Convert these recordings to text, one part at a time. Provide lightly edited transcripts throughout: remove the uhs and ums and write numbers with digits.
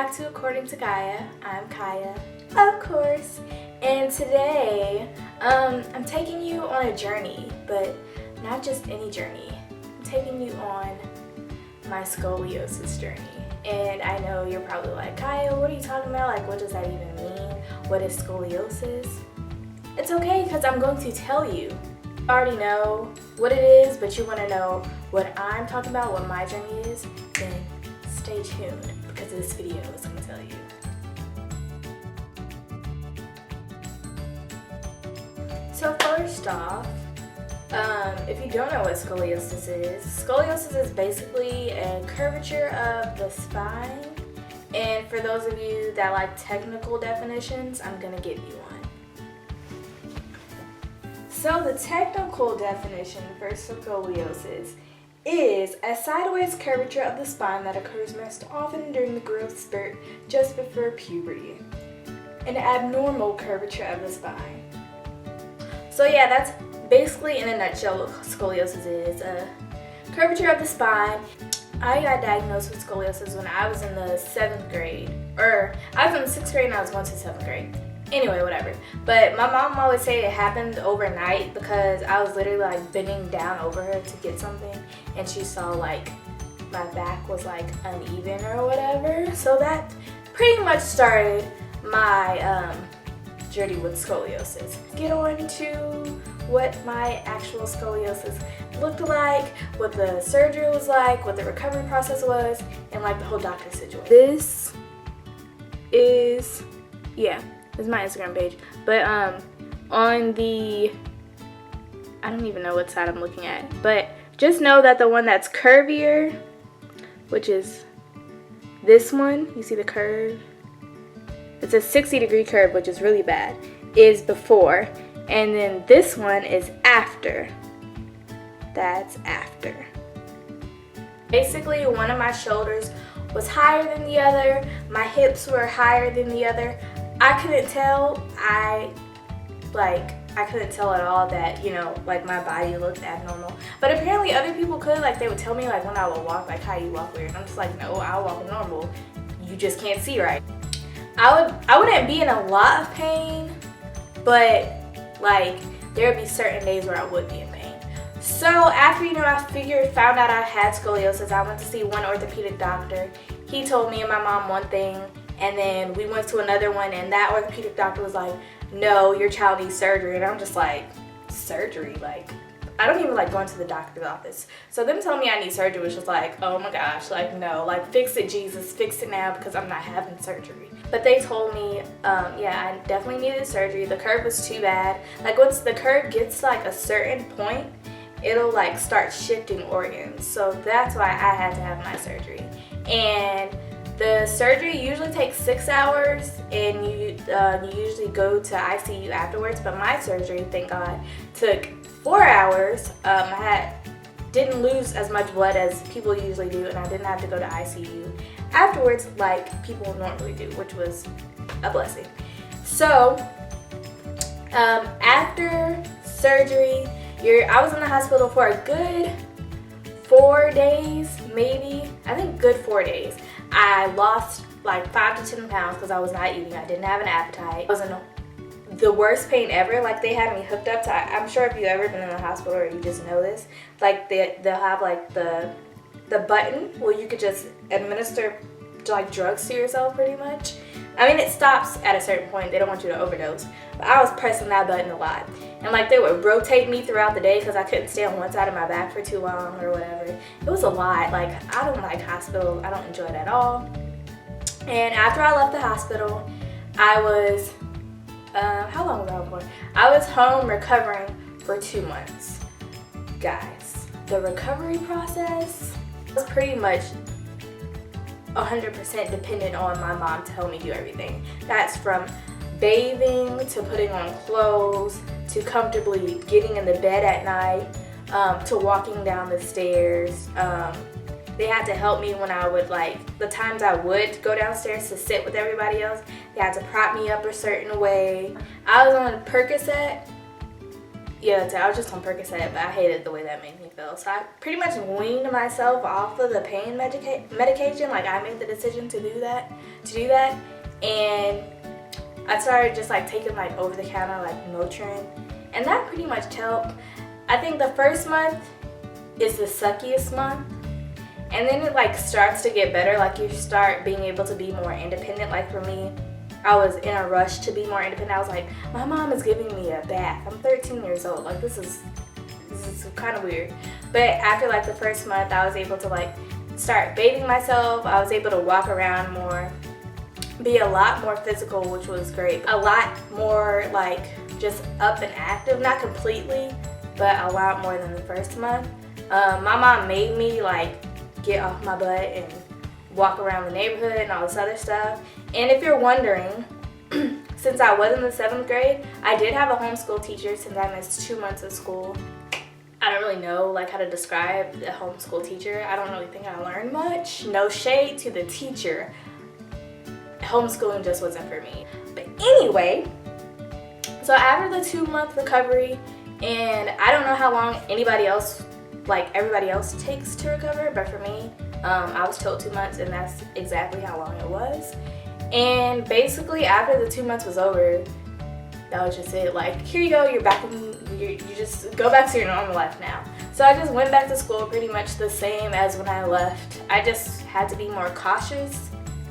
back to According to Kaya. I'm Kaya, of course, and today I'm taking you on a journey, but not just any journey. I'm taking you on my scoliosis journey. And I know you're probably like, Kaya, what are you talking about? Like, what does that even mean? What is scoliosis? It's okay, because I'm going to tell you. You already know what it is, but you want to know what I'm talking about, what my journey is, then stay tuned, because this video is going to tell you. So first off, if you don't know what scoliosis is basically a curvature of the spine. And for those of you that like technical definitions, I'm going to give you one. So the technical definition for scoliosis is a sideways curvature of the spine that occurs most often during the growth spurt just before puberty. An abnormal curvature of the spine. So yeah, that's basically in a nutshell what scoliosis is. A curvature of the spine. I got diagnosed with scoliosis when I was in the 7th grade. Or I was in the 6th grade and I was going to 7th grade. Anyway, whatever. But my mom always say it happened overnight because I was literally like bending down over her to get something and she saw like my back was like uneven or whatever. So that pretty much started my journey with scoliosis. Get on to what my actual scoliosis looked like, what the surgery was like, what the recovery process was, and like the whole doctor situation. This is, yeah. This is my Instagram page, but on the, I don't even know what side I'm looking at, but just know that the one that's curvier, which is this one, you see the curve? It's a 60-degree curve, which is really bad, is before, and then this one is after. That's after. Basically, one of my shoulders was higher than the other, my hips were higher than the other. I couldn't tell, I couldn't tell at all that, you know, like my body looked abnormal. But apparently other people could, like they would tell me like when I would walk, like how you walk weird. And I'm just like, no, I walk normal. You just can't see right. I wouldn't be in a lot of pain, but like there would be certain days where I would be in pain. So after, you know, I found out I had scoliosis, I went to see one orthopedic doctor. He told me and my mom one thing, and then we went to another one, and that orthopedic doctor was like, no, your child needs surgery. And I'm just like, surgery? Like, I don't even like going to the doctor's office. So them telling me I need surgery was just like, oh my gosh, like no, like fix it, Jesus, fix it now because I'm not having surgery. But they told me, yeah, I definitely needed surgery. The curve was too bad. Like once the curve gets like a certain point, it'll like start shifting organs. So that's why I had to have my surgery. And the surgery usually takes 6 hours, and you usually go to ICU afterwards. But my surgery, thank God, took 4 hours. I didn't lose as much blood as people usually do, and I didn't have to go to ICU afterwards like people normally do, which was a blessing. So after surgery, I was in the hospital for a good 4 days, maybe. I think good 4 days. I lost like 5 to 10 pounds because I was not eating. I didn't have an appetite. I was in the worst pain ever. Like they had me hooked up to, I'm sure if you've ever been in the hospital or you just know this, like they'll have like the button where you could just administer like drugs to yourself pretty much. I mean, it stops at a certain point. They don't want you to overdose. But I was pressing that button a lot. And like they would rotate me throughout the day because I couldn't stay on one side of my back for too long or whatever. It was a lot. Like I don't like hospitals. I don't enjoy it at all. And after I left the hospital, I was, how long was I home for? I was home recovering for 2 months. Guys, the recovery process was pretty much 100% dependent on my mom to help me do everything. That's from bathing to putting on clothes to comfortably getting in the bed at night, to walking down the stairs. They had to help me when I would, like, the times I would go downstairs to sit with everybody else, they had to prop me up a certain way. I was on a Percocet Yeah, I was just on Percocet, but I hated the way that made me feel. So I pretty much weaned myself off of the pain medication. Like, I made the decision to do that, and I started just like taking like over the counter like Motrin, and that pretty much helped. I think the first month is the suckiest month, and then it like starts to get better. Like, you start being able to be more independent. Like, for me, I was in a rush to be more independent. I was like, my mom is giving me a bath. I'm 13 years old. Like, this is kind of weird. But after like the first month, I was able to like start bathing myself. I was able to walk around more, be a lot more physical, which was great. A lot more like just up and active, not completely, but a lot more than the first month. My mom made me like get off my butt and walk around the neighborhood and all this other stuff. And if you're wondering, since I was in the 7th grade, I did have a homeschool teacher since I missed 2 months of school. I don't really know like how to describe a homeschool teacher. I don't really think I learned much. No shade to the teacher. Homeschooling just wasn't for me. But anyway, so after the 2-month recovery, and I don't know how long everybody else takes to recover, but for me, I was told 2 months, and that's exactly how long it was. And basically, after the 2 months was over, that was just it. Like, here you go, you're back you just go back to your normal life now. So I just went back to school pretty much the same as when I left. I just had to be more cautious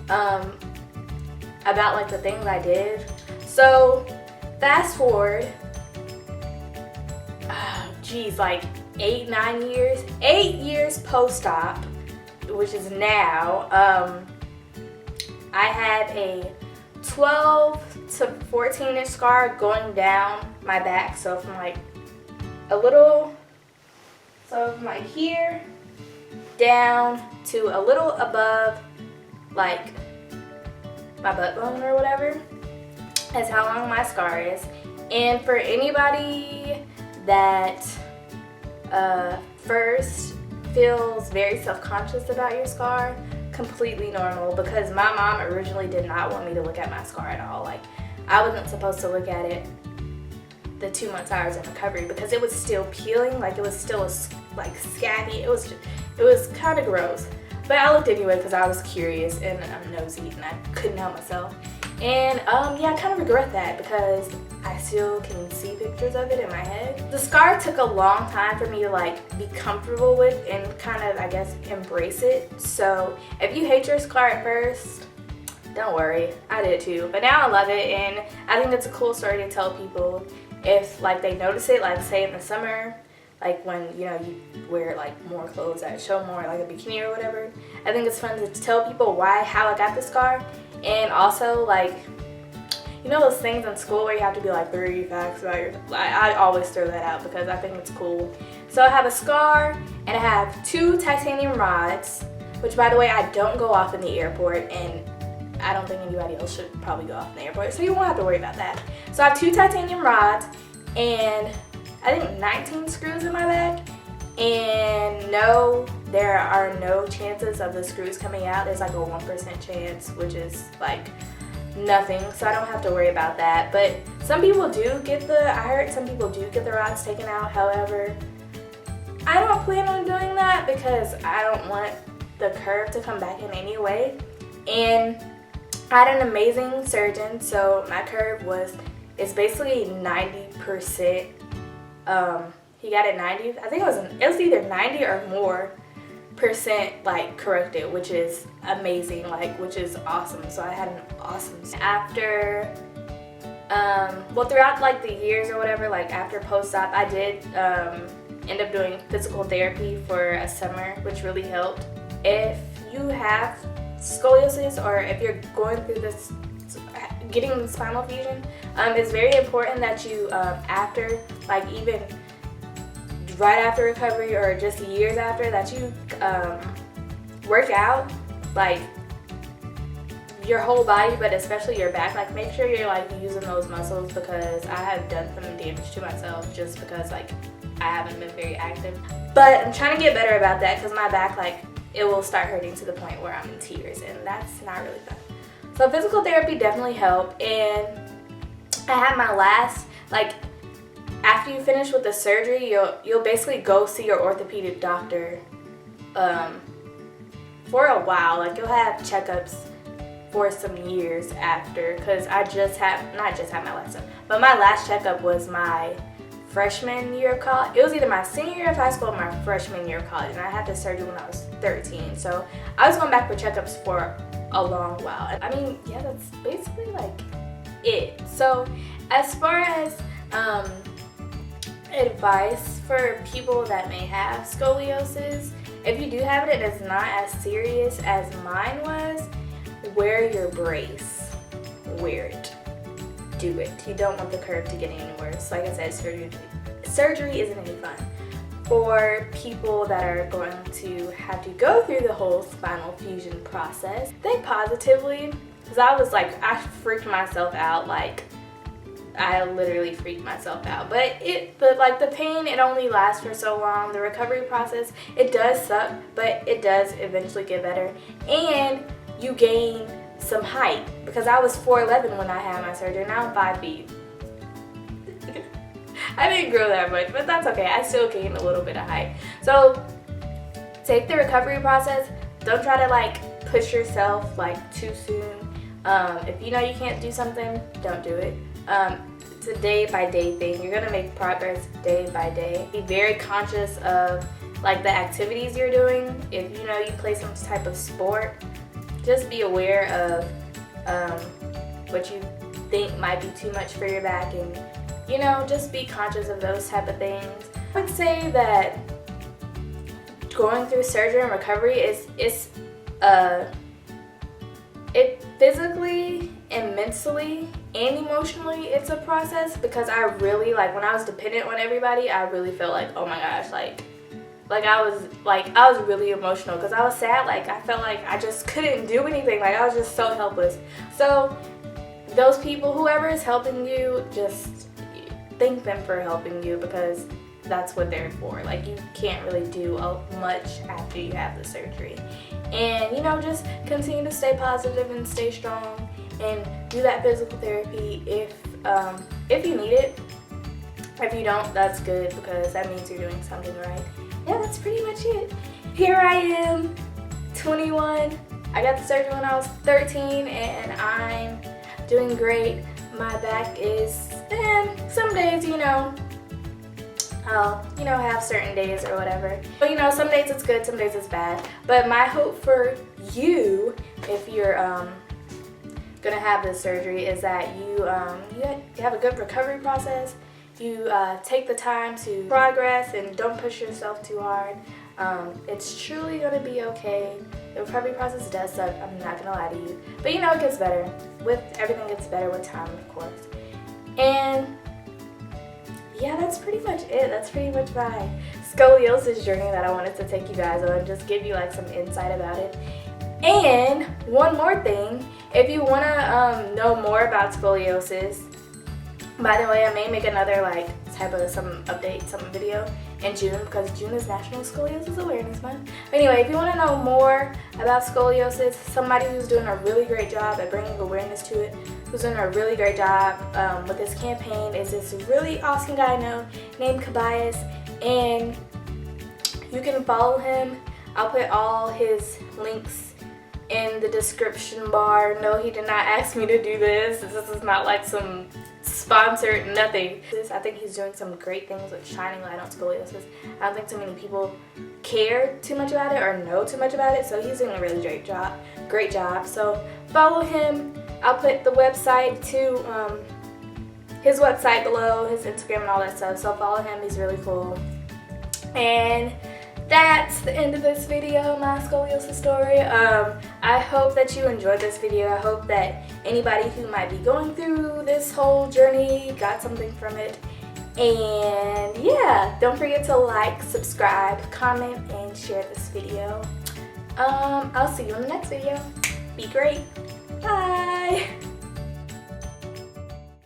about like the things I did. So fast forward, like 8 years post-op, which is now, I had a 12 to 14-inch scar going down my back. So from like from like here down to a little above like my butt bone or whatever, is how long my scar is. And for anybody that first feels very self-conscious about your scar, completely normal, because my mom originally did not want me to look at my scar at all. Like, I wasn't supposed to look at it the 2 months I was in recovery because it was still peeling. Like, it was still like scabby. It was kind of gross. But I looked anyway because I was curious and I'm nosy and I couldn't help myself. And yeah, I kind of regret that because I still can see pictures of it in my head. The scar took a long time for me to like be comfortable with and kind of, I guess, embrace it. So if you hate your scar at first, don't worry, I did too. But now I love it, and I think it's a cool story to tell people if like they notice it, like say in the summer, like when you wear like more clothes that show more, like a bikini or whatever. I think it's fun to tell people how I got the scar. And also, like, those things in school where you have to be like 3 facts about your, I always throw that out because I think it's cool. So I have a scar and I have 2 titanium rods, which by the way, I don't go off in the airport, and I don't think anybody else should probably go off in the airport, so you won't have to worry about that. So I have 2 titanium rods and I think 19 screws in my back, and no, there are no chances of the screws coming out. There's like a 1% chance, which is like nothing, so I don't have to worry about that. But some people do get I heard some people do get the rods taken out. However, I don't plan on doing that because I don't want the curve to come back in anyway. And I had an amazing surgeon, so my curve is basically 90%. He got it 90. I think it was either 90 or more percent like corrected, which is amazing, which is awesome. So I had an awesome after throughout like the years or whatever, like after post-op, I did end up doing physical therapy for a summer, which really helped. If you have scoliosis or if you're going through this getting the spinal fusion, it's very important that you after, like even right after recovery or just years after, that you work out like your whole body, but especially your back. Like make sure you're like using those muscles, because I have done some damage to myself just because like I haven't been very active. But I'm trying to get better about that because my back, like, it will start hurting to the point where I'm in tears, and that's not really fun. So physical therapy definitely helped, and I had my last, like, after you finish with the surgery, you'll basically go see your orthopedic doctor for a while. Like, you'll have checkups for some years after, because not just had my last one, but my last checkup was my freshman year of college. It was either my senior year of high school or my freshman year of college, and I had the surgery when I was 13. So I was going back for checkups for a long while. I mean, yeah, that's basically like it. So as far as advice for people that may have scoliosis, if you do have it, it is not as serious as mine was. Wear your brace. Wear it. Do it. You don't want the curve to get any worse. Like I said, surgery isn't any fun. For people that are going to have to go through the whole spinal fusion process, think positively, because I freaked myself out. Like, I literally freaked myself out. But the pain, it only lasts for so long. The recovery process, it does suck, but it does eventually get better. And you gain some height, because I was 4'11" when I had my surgery. Now I'm 5 feet. I didn't grow that much, but that's okay. I still gained a little bit of height. So take the recovery process. Don't try to like push yourself like too soon. If you know you can't do something, don't do it. It's a day-by-day thing. You're gonna make progress day by day. Be very conscious of like the activities you're doing. If you know you play some type of sport, just be aware of what you think might be too much for your back, and you know, just be conscious of those type of things. I would say that going through surgery and recovery it physically and mentally and emotionally, it's a process, because I really, like, when I was dependent on everybody, I really felt like, oh my gosh, like I was really emotional, because I was sad. Like, I felt like I just couldn't do anything. Like, I was just so helpless. So those people, whoever is helping you, just thank them for helping you, because that's what they're for. Like, you can't really do much after you have the surgery. And you know, just continue to stay positive and stay strong, and do that physical therapy if you need it. If you don't, that's good, because that means you're doing something right. Yeah, that's pretty much it. Here I am, 21. I got the surgery when I was 13, and I'm doing great. My back is, some days, you know, I'll, you know, have certain days or whatever. But you know, some days it's good, some days it's bad. But my hope for you, if you're gonna have this surgery, is that you have a good recovery process. You take the time to progress and don't push yourself too hard. It's truly gonna be okay. The recovery process does suck, I'm not gonna lie to you. But you know, it gets better. Everything gets better with time, of course. And yeah, that's pretty much it. That's pretty much my scoliosis journey that I wanted to take you guys on, just give you like some insight about it. And one more thing, if you wanna know more about scoliosis, by the way, I may make another like type of some video in June, because June is National Scoliosis Awareness Month. But anyway, if you want to know more about scoliosis, somebody who's doing a really great job at bringing awareness to it, who's doing a really great job with this campaign, is this really awesome guy I know named Cabias, and you can follow him. I'll put all his links in the description bar. No, he did not ask me to do this. This is not like some sponsored nothing. I think he's doing some great things with shining light on scoliosis. I don't think too many people care too much about it or know too much about it, so he's doing a really great job. So follow him. I'll put the website to his website below, his Instagram and all that stuff, so follow him. He's really cool. And that's the end of this video, my scoliosis story. I hope that you enjoyed this video. I hope that anybody who might be going through this whole journey got something from it. And yeah, don't forget to like, subscribe, comment, and share this video. I'll see you in the next video. Be great. Bye.